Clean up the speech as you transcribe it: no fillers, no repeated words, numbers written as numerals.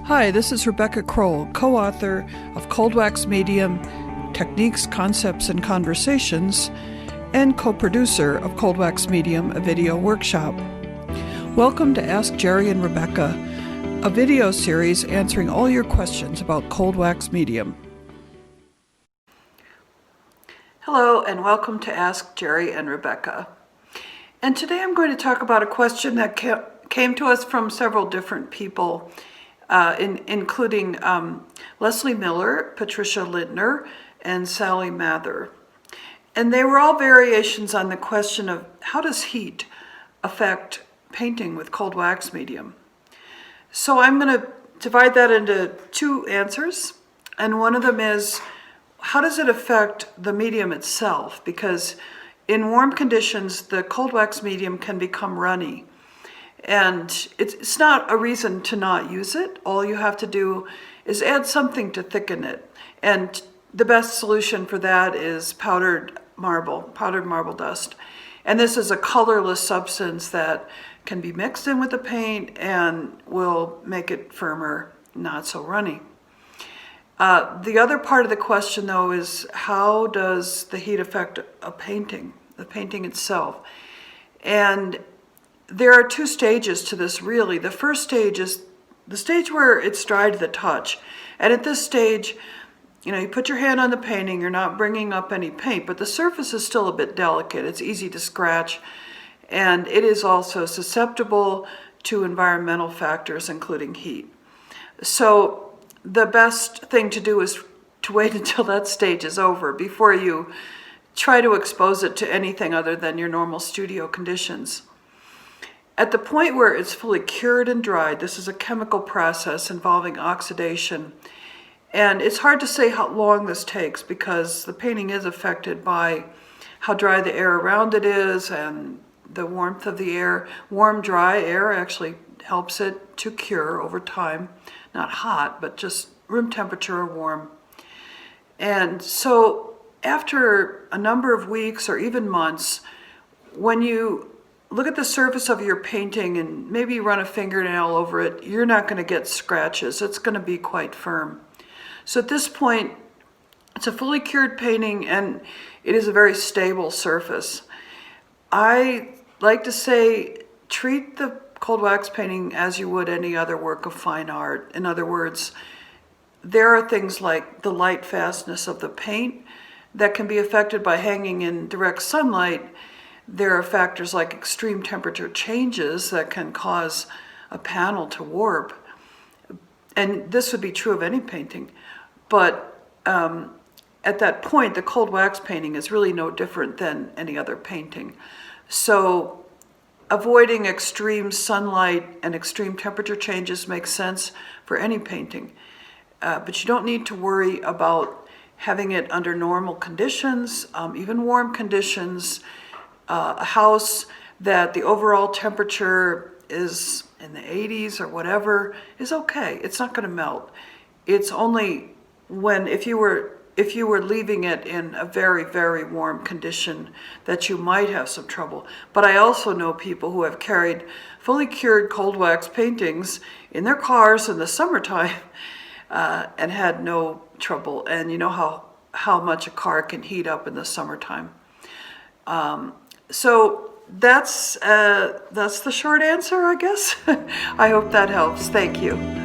Hi, this is Rebecca Kroll, co-author of Cold Wax Medium, Techniques, Concepts, and Conversations, and co-producer of Cold Wax Medium, a video workshop. Welcome to Ask Jerry and Rebecca, a video series answering all your questions about Cold Wax Medium. Hello, and welcome to Ask Jerry and Rebecca. And today I'm going to talk about a question that came to us from several different people, including Leslie Miller, Patricia Lindner, and Sally Mather. And they were all variations on the question of how does heat affect painting with cold wax medium? So I'm going to divide that into two answers. And one of them is, how does it affect the medium itself? Because in warm conditions, the cold wax medium can become runny. And it's not a reason to not use it. All you have to do is add something to thicken it. And the best solution for that is powdered marble dust. And this is a colorless substance that can be mixed in with the paint and will make it firmer, not so runny. The other part of the question, though, is how does the heat affect a painting, the painting itself? And there are two stages to this, really. The first stage is the stage where it's dry to the touch. And at this stage, you put your hand on the painting, you're not bringing up any paint, but the surface is still a bit delicate. It's easy to scratch, and it is also susceptible to environmental factors, including heat. So the best thing to do is to wait until that stage is over before you try to expose it to anything other than your normal studio conditions. At the point where it's fully cured and dried, this is a chemical process involving oxidation. And it's hard to say how long this takes because the painting is affected by how dry the air around it is and the warmth of the air. Warm, dry air actually helps it to cure over time. Not hot, but just room temperature or warm. And so after a number of weeks or even months, when you look at the surface of your painting and maybe run a fingernail over it, you're not going to get scratches. It's going to be quite firm. So at this point, it's a fully cured painting and it is a very stable surface. I like to say, treat the cold wax painting as you would any other work of fine art. In other words, there are things like the light fastness of the paint that can be affected by hanging in direct sunlight. There are factors like extreme temperature changes that can cause a panel to warp. And this would be true of any painting. But at that point, the cold wax painting is really no different than any other painting. So avoiding extreme sunlight and extreme temperature changes makes sense for any painting. But you don't need to worry about having it under normal conditions, even warm conditions. A house that the overall temperature is in the 80s or whatever is okay. It's not going to melt. It's only when if you were leaving it in a very, very warm condition that you might have some trouble. But I also know people who have carried fully cured cold wax paintings in their cars in the summertime and had no trouble. And you know how much a car can heat up in the summertime. So that's the short answer, I guess. I hope that helps. Thank you.